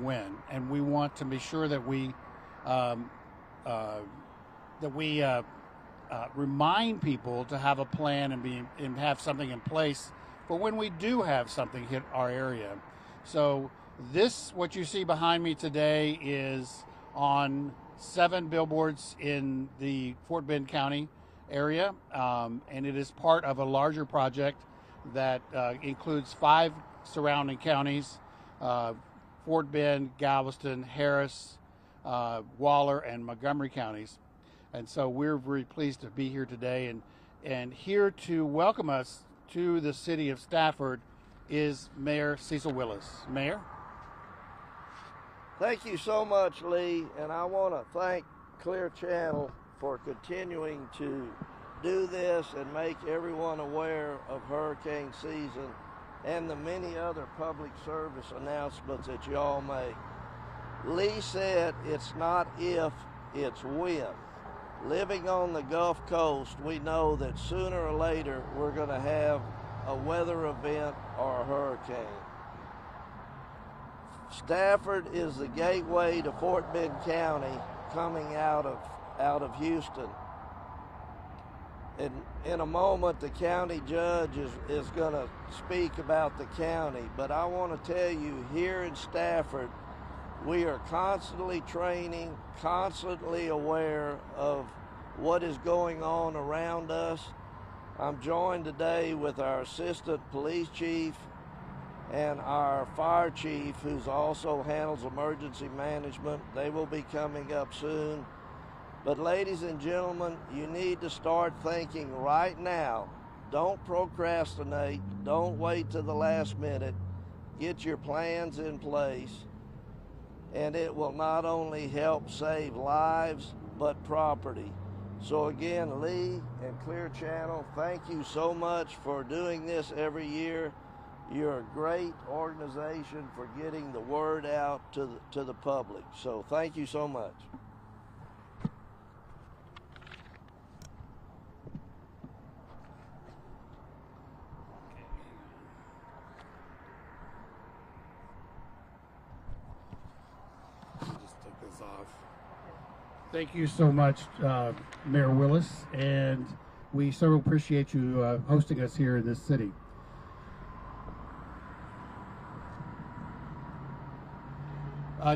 win, and we want to be sure that um, uh, we remind people to have a plan and have something in place for when we do have something hit our area. So this, what you see behind me today, is on 7 billboards in the Fort Bend County area, and it is part of a larger project that includes 5 surrounding counties: uh, Fort Bend, Galveston, Harris, Waller, and Montgomery counties. And so we're very pleased to be here today, and here to welcome us to the city of Stafford is Mayor Cecil Willis. Mayor? Thank you so much, Lee, and I want to thank Clear Channel for continuing to do this and make everyone aware of hurricane season and the many other public service announcements that you all make. Lee said it's not if, it's when. Living on the Gulf Coast, we know that sooner or later we're going to have a weather event or a hurricane. Stafford is the gateway to Fort Bend County coming out of Houston. In a moment, the county judge is going to speak about the county, but I want to tell you, here in Stafford, we are constantly training, constantly aware of what is going on around us. I'm joined today with our assistant police chief and our fire chief, who's also handles emergency management. They will be coming up soon. But ladies and gentlemen, you need to start thinking right now. Don't procrastinate. Don't wait to the last minute. Get your plans in place. And it will not only help save lives, but property. So again, Lee and Clear Channel, thank you so much for doing this every year. You're a great organization for getting the word out to the public. So thank you so much. Just take this off. Thank you so much, Mayor Willis, and we so appreciate you hosting us here in this city.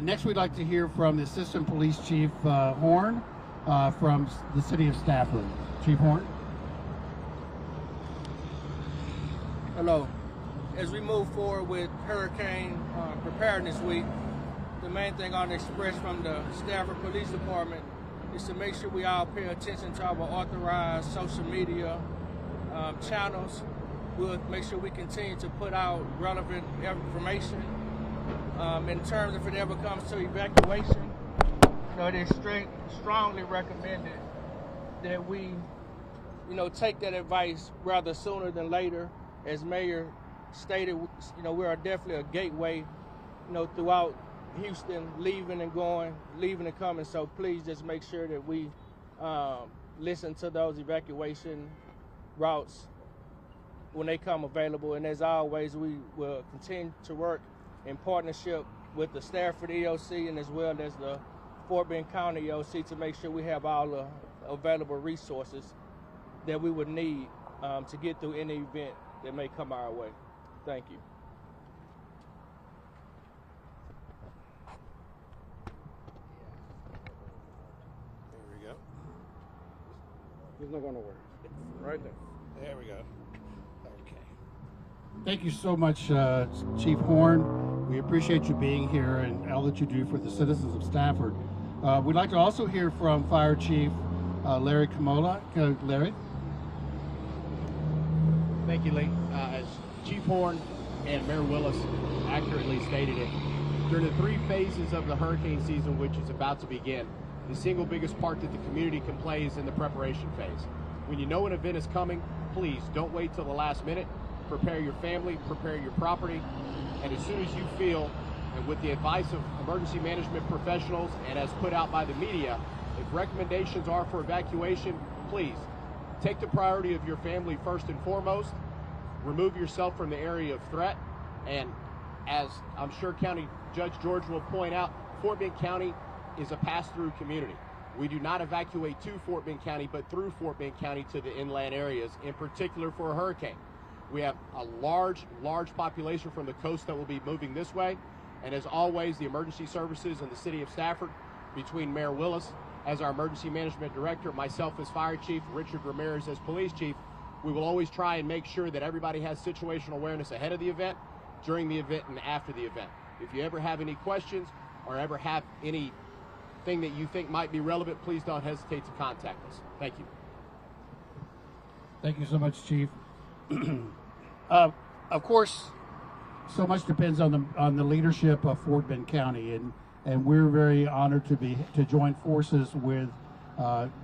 Next, we'd like to hear from the Assistant Police Chief Horn from the city of Stafford. Chief Horn. Hello. As we move forward with Hurricane Preparedness Week, the main thing I want to express from the Stafford Police Department is to make sure we all pay attention to our authorized social media channels. We'll make sure we continue to put out relevant information. In terms if it ever comes to evacuation, it is strongly recommended that we, take that advice rather sooner than later. As Mayor stated, we are definitely a gateway, throughout Houston, leaving and going, leaving and coming. So please just make sure that we listen to those evacuation routes when they come available. And as always, we will continue to work in partnership with the Stafford EOC and as well as the Fort Bend County EOC to make sure we have all the available resources that we would need to get through any event that may come our way. Thank you. There we go. It's not going to work. Right there. There we go. Okay. Thank you so much, Chief Horn. We appreciate you being here and all that you do for the citizens of Stafford. We'd like to also hear from Fire Chief Larry Kamola. Larry? Thank you, Lee. As Chief Horn and Mayor Willis accurately stated it, during the 3 phases of the hurricane season, which is about to begin, the single biggest part that the community can play is in the preparation phase. When you know an event is coming, please don't wait till the last minute. Prepare your family, prepare your property, and as soon as you feel, and with the advice of emergency management professionals and as put out by the media, if recommendations are for evacuation, please take the priority of your family first and foremost, remove yourself from the area of threat, and as I'm sure County Judge George will point out, Fort Bend County is a pass-through community. We do not evacuate to Fort Bend County, but through Fort Bend County to the inland areas, in particular for a hurricane. We have a large population from the coast that will be moving this way. And as always, the emergency services in the city of Stafford, between Mayor Willis as our emergency management director, myself as fire chief, Richard Ramirez as police chief, we will always try and make sure that everybody has situational awareness ahead of the event, during the event, and after the event. If you ever have any questions or ever have anything that you think might be relevant, please don't hesitate to contact us. Thank you. Thank you so much, Chief. Of course, so much depends on the leadership of Fort Bend County, and we're very honored to join forces with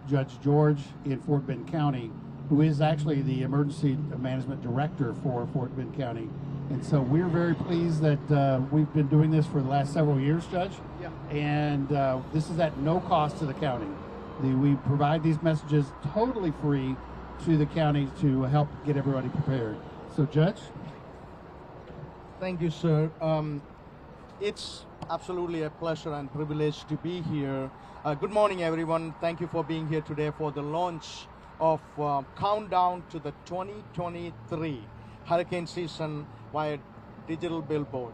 Judge George in Fort Bend County, who is actually the emergency management director for Fort Bend County. And so we're very pleased that we've been doing this for the last several years, Judge. Yeah. And this is at no cost to the county. We provide these messages totally free to the county to help get everybody prepared. So, Judge? Thank you, sir. It's absolutely a pleasure and privilege to be here. Good morning, everyone. Thank you for being here today for the launch of Countdown to the 2023 hurricane season via digital billboard.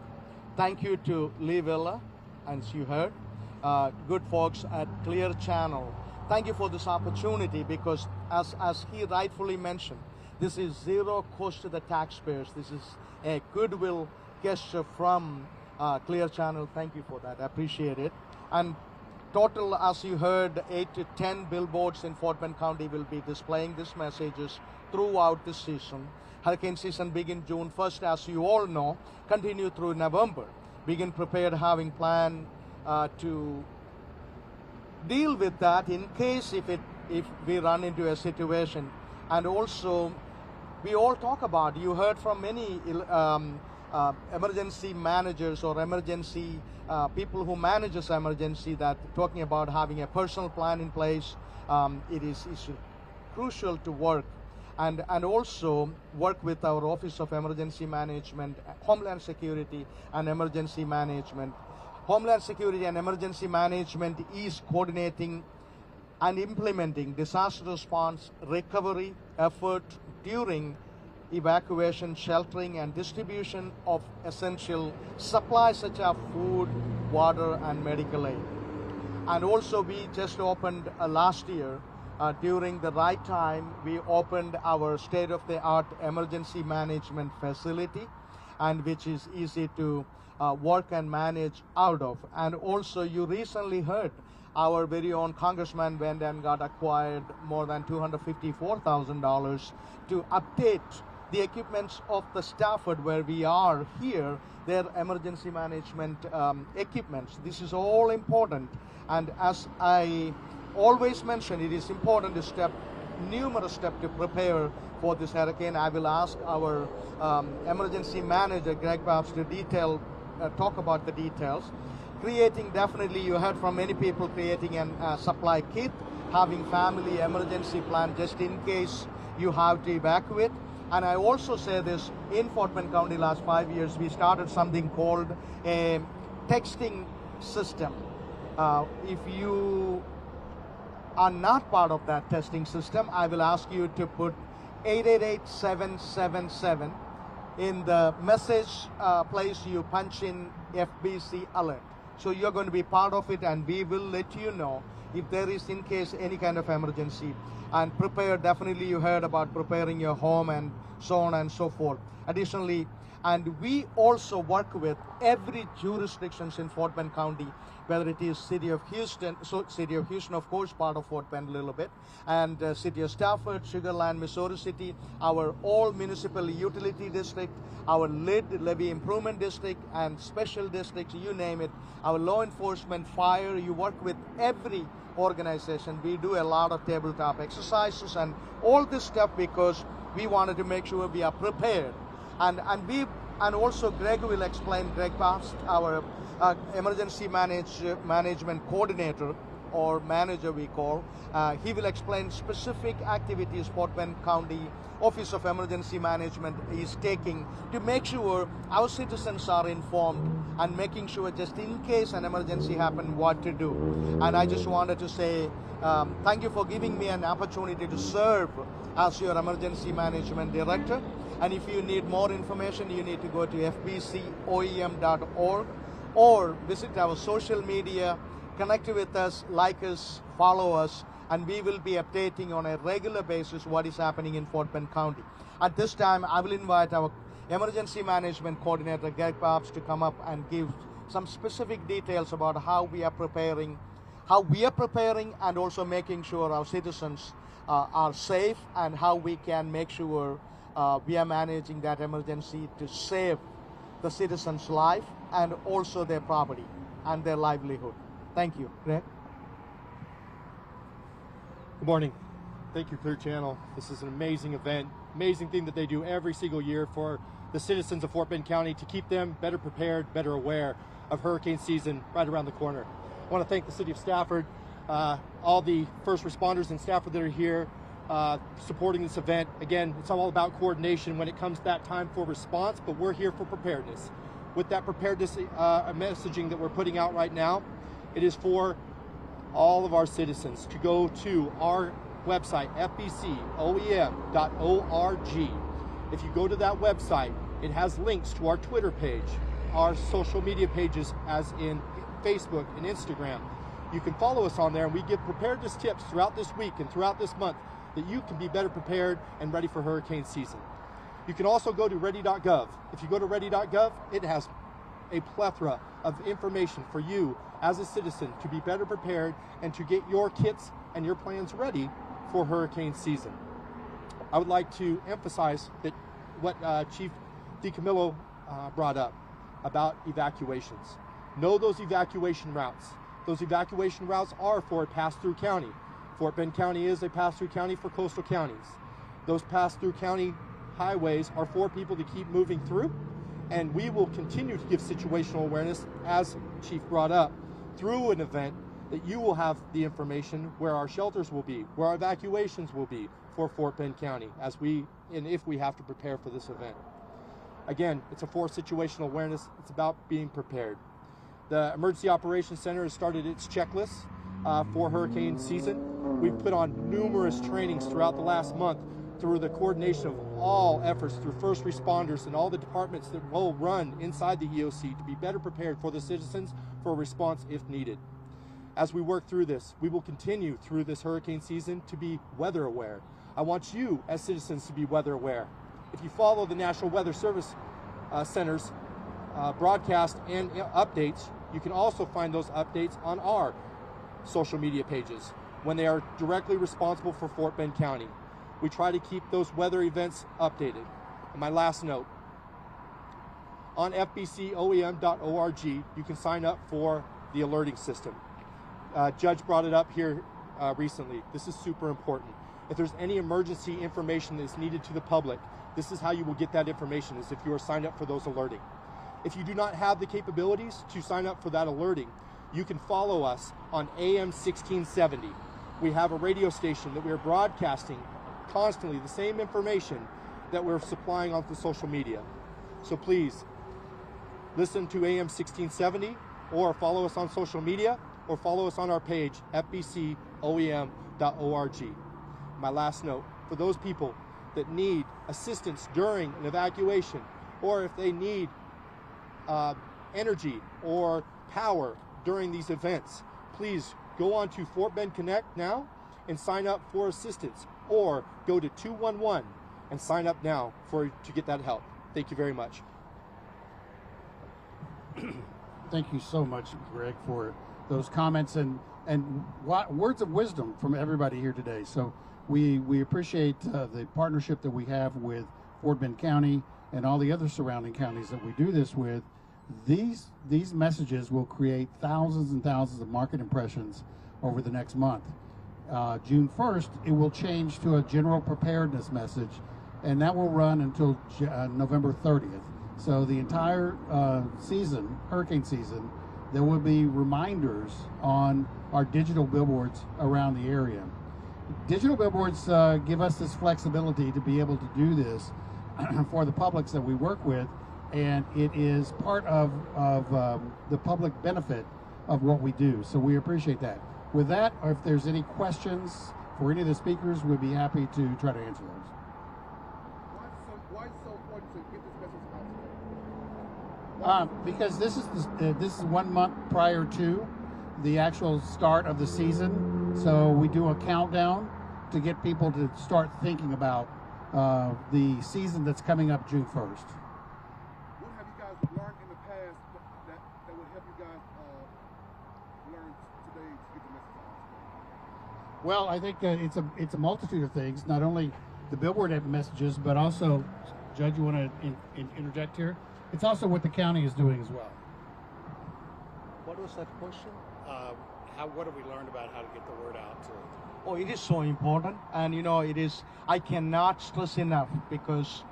Thank you to Lee Villa, as you heard, good folks at Clear Channel. Thank you for this opportunity because, as he rightfully mentioned, this is zero cost to the taxpayers. This is a goodwill gesture from Clear Channel. Thank you for that. I appreciate it. And total, as you heard, 8 to 10 billboards in Fort Bend County will be displaying these messages throughout this season. Hurricane season begins June 1st, as you all know, continue through November. Begin prepared, having planned to deal with that in case if we run into a situation. And also, we all talk about, you heard from many emergency managers or emergency people who manages emergency that talking about having a personal plan in place. It is crucial to work and also work with our Office of Emergency Management, Homeland Security and Emergency Management. Homeland Security and Emergency Management is coordinating and implementing disaster response recovery effort during evacuation, sheltering, and distribution of essential supplies such as food, water, and medical aid. And also, we just opened last year, during the right time, we opened our state-of-the-art emergency management facility, and which is easy to work and manage out of. And also, you recently heard our very own congressman went and got acquired more than $254,000 to update the equipments of the Stafford where we are here, their emergency management equipments. This is all important. And as I always mention, it is important to numerous steps to prepare for this hurricane. I will ask our emergency manager, Greg Babs, to talk about the details. Creating, definitely, you heard from many people, creating a supply kit, having family emergency plan just in case you have to evacuate. And I also say this, in Fort Bend County last 5 years, we started something called a texting system. If you are not part of that testing system, I will ask you to put 888-777 in the message place. You punch in FBC alert. So you're going to be part of it, and we will let you know if there is, in case, any kind of emergency. And prepare, definitely you heard about preparing your home and so on and so forth. Additionally, and we also work with every jurisdictions in Fort Bend County, whether it is City of Houston, of course, part of Fort Bend a little bit, and City of Stafford, Sugar Land, Missouri City, our all municipal utility district, our levy improvement district, and special districts, you name it, our law enforcement, fire, you work with every organization. We do a lot of tabletop exercises and all this stuff because we wanted to make sure we are prepared. And also Greg will explain, Greg Past, our emergency management coordinator, or manager we call. He will explain specific activities Fort Bend County Office of Emergency Management is taking to make sure our citizens are informed and making sure just in case an emergency happens what to do. And I just wanted to say thank you for giving me an opportunity to serve as your emergency management director. And if you need more information, you need to go to fbcoem.org or visit our social media, connect with us, like us, follow us, and we will be updating on a regular basis what is happening in Fort Bend County. At this time, I will invite our Emergency Management Coordinator, Greg Bobs, to come up and give some specific details about how we are preparing, and also making sure our citizens are safe, and how we can make sure we are managing that emergency to save the citizens' life and also their property and their livelihood. Thank you. Greg? Good morning. Thank you, Clear Channel. This is an amazing event, amazing thing that they do every single year for the citizens of Fort Bend County to keep them better prepared, better aware of hurricane season right around the corner. I want to thank the city of Stafford, all the first responders in Stafford that are here supporting this event. Again, it's all about coordination when it comes to that time for response, but we're here for preparedness. With that preparedness messaging that we're putting out right now, it is for all of our citizens to go to our website, fbcoem.org. If you go to that website, it has links to our Twitter page, our social media pages as in Facebook and Instagram. You can follow us on there, and we give preparedness tips throughout this week and throughout this month that you can be better prepared and ready for hurricane season. You can also go to ready.gov. If you go to ready.gov, it has a plethora of information for you as a citizen to be better prepared and to get your kits and your plans ready for hurricane season. I would like to emphasize that what Chief DiCamillo brought up about evacuations. Know those evacuation routes. Those evacuation routes are for a pass-through county. Fort Bend County is a pass-through county for coastal counties. Those pass-through county highways are for people to keep moving through, and we will continue to give situational awareness, as Chief brought up, through an event that you will have the information where our shelters will be, where our evacuations will be for Fort Bend County as we, and if we have to prepare for this event. Again, it's for situational awareness. It's about being prepared. The Emergency Operations Center has started its checklist for hurricane season. We've put on numerous trainings throughout the last month through the coordination of all efforts through first responders and all the departments that will run inside the EOC to be better prepared for the citizens for a response if needed. As we work through this, we will continue through this hurricane season to be weather aware. I want you as citizens to be weather aware. If you follow the National Weather Service Center's broadcast and updates, you can also find those updates on our social media pages when they are directly responsible for Fort Bend County. We try to keep those weather events updated. And my last note, on fbcoem.org, you can sign up for the alerting system. Judge brought it up here recently. This is super important. If there's any emergency information that's needed to the public, this is how you will get that information, is if you are signed up for those alerting. If you do not have the capabilities to sign up for that alerting, you can follow us on AM 1670. We have a radio station that we are broadcasting constantly the same information that we're supplying onto social media. So please listen to AM 1670 or follow us on social media or follow us on our page, fbcoem.org. My last note, for those people that need assistance during an evacuation, or if they need energy or power during these events, please go on to Fort Bend Connect now and sign up for assistance, or go to 211 and sign up now to get that help. Thank you very much. Thank you so much, Greg, for those comments and words of wisdom from everybody here today. So we appreciate the partnership that we have with Fort Bend County and all the other surrounding counties that we do this with. These messages will create thousands and thousands of market impressions over the next month. June 1st, it will change to a general preparedness message, and that will run until November 30th. So the entire season, hurricane season, there will be reminders on our digital billboards around the area. Digital billboards give us this flexibility to be able to do this for the publics that we work with, and it is part of the public benefit of what we do. So we appreciate that. With that, or if there's any questions for any of the speakers, we'd be happy to try to answer those. Why is it so important to get this message out today? Because this is 1 month prior to the actual start of the season, so we do a countdown to get people to start thinking about the season that's coming up June 1st. What have you guys learned in the past that would help you guys learn today to get the message out? Well, I think it's a multitude of things. Not only the billboard messages, but also, Judge, you want to interject here? It's also what the county is doing as well. What was that question? What have we learned about how to get the word out to it? Oh, it is so important, and it is, I cannot stress enough, because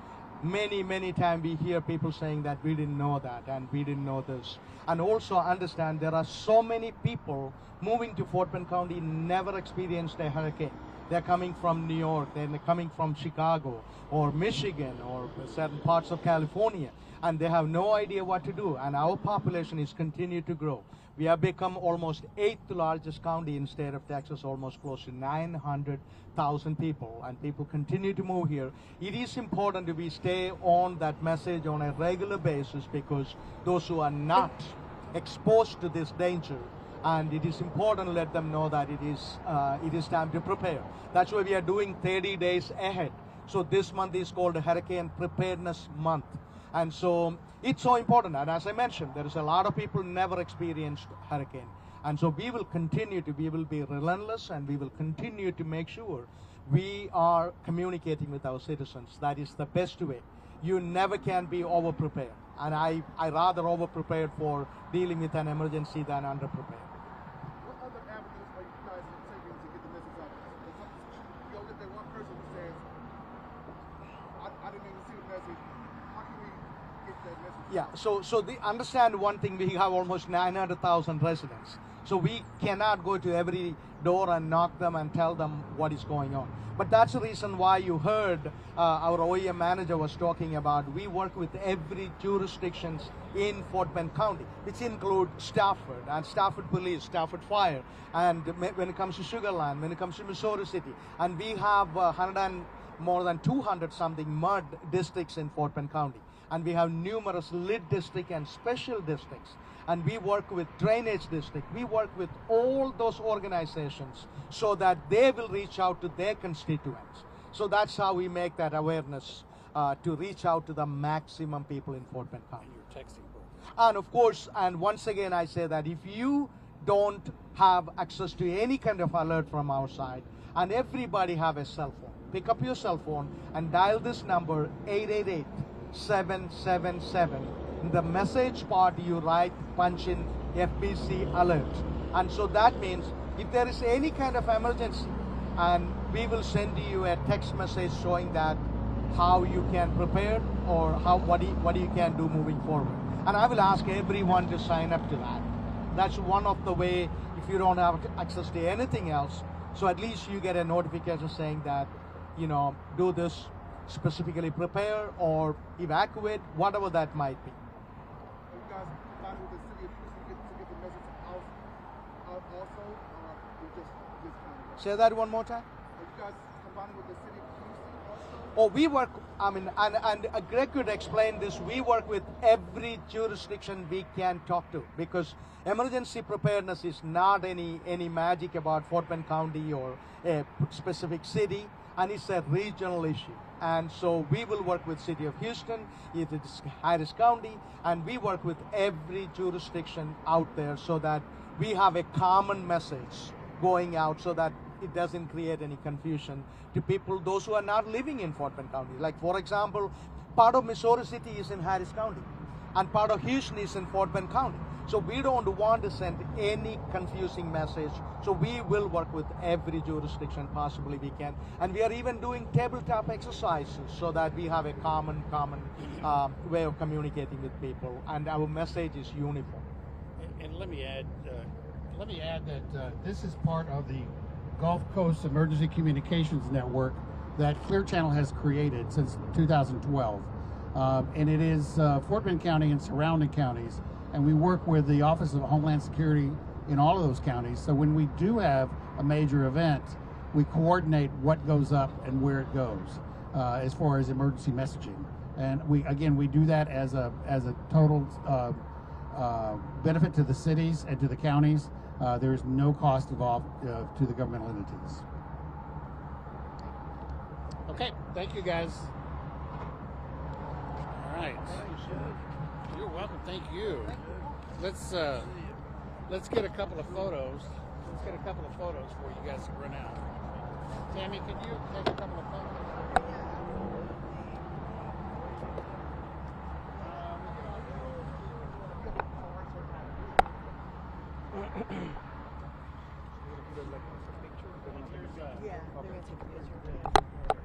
many times we hear people saying that we didn't know that and we didn't know this. And also understand there are so many people moving to Fort Bend County never experienced a hurricane. They're coming from New York, they're coming from Chicago or Michigan or certain parts of California, and they have no idea what to do. And our population is continued to grow. We have become almost 8th largest county in state of Texas, almost close to 900,000 people, and people continue to move here. It is important that we stay on that message on a regular basis, because those who are not exposed to this danger, and it is important to let them know that it is time to prepare. That's why we are doing 30 days ahead. So this month is called Hurricane Preparedness Month. And so it's so important. And as I mentioned, there is a lot of people never experienced hurricane. And so we will be relentless, and we will continue to make sure we are communicating with our citizens. That is the best way. You never can be over-prepared. And I rather over-prepared for dealing with an emergency than under-prepared. What other avenues are you guys taking to get the message out? You'll get that one person who says, I didn't even see the message. How can we get that message? Yeah, so understand one thing, we have almost 900,000 residents. So we cannot go to every door and knock them and tell them what is going on. But that's the reason why you heard our OEM manager was talking about, we work with every jurisdictions in Fort Bend County, which include Stafford and Stafford Police, Stafford Fire, and when it comes to Sugar Land, when it comes to Missouri City. And we have more than 200 something mud districts in Fort Bend County. And we have numerous lit district and special districts. And we work with drainage district. We work with all those organizations so that they will reach out to their constituents. So that's how we make that awareness to reach out to the maximum people in Fort Bend County. And your texting program. And of course, and once again I say that if you don't have access to any kind of alert from our side, and everybody have a cell phone, pick up your cell phone and dial this number 888-777. In the message part you write, punch in FBC alert. And so that means if there is any kind of emergency, and we will send you a text message showing that how you can prepare, or what you can do moving forward. And I will ask everyone to sign up to that. That's one of the way, if you don't have access to anything else, so at least you get a notification saying that, do this, specifically prepare or evacuate, whatever that might be. Are you guys combining with the city of Houston to get the message out also, or you just Say that one more time. Are you guys combining with the city of Houston also? Oh, we work, and Greg could explain this, we work with every jurisdiction we can talk to, because emergency preparedness is not any magic about Fort Bend County or a specific city, and it's a regional issue. And so we will work with City of Houston, if it's Harris County, and we work with every jurisdiction out there so that we have a common message going out, so that it doesn't create any confusion to people, those who are not living in Fort Bend County. Like, for example, part of Missouri City is in Harris County, and part of Houston is in Fort Bend County. So we don't want to send any confusing message. So we will work with every jurisdiction possibly we can. And we are even doing tabletop exercises so that we have a common way of communicating with people. And our message is uniform. And let me add that this is part of the Gulf Coast Emergency Communications Network that Clear Channel has created since 2012. And it is Fort Bend County and surrounding counties, and we work with the Office of Homeland Security in all of those counties. So when we do have a major event, we coordinate what goes up and where it goes as far as emergency messaging. And we do that as a total benefit to the cities and to the counties. There is no cost involved to the governmental entities. Okay, thank you guys. All right. You're welcome. Thank you. Let's get a couple of photos. Let's get a couple of photos for you guys to run out. Tammy, can you take a couple of photos? Yeah, they're going to take a picture.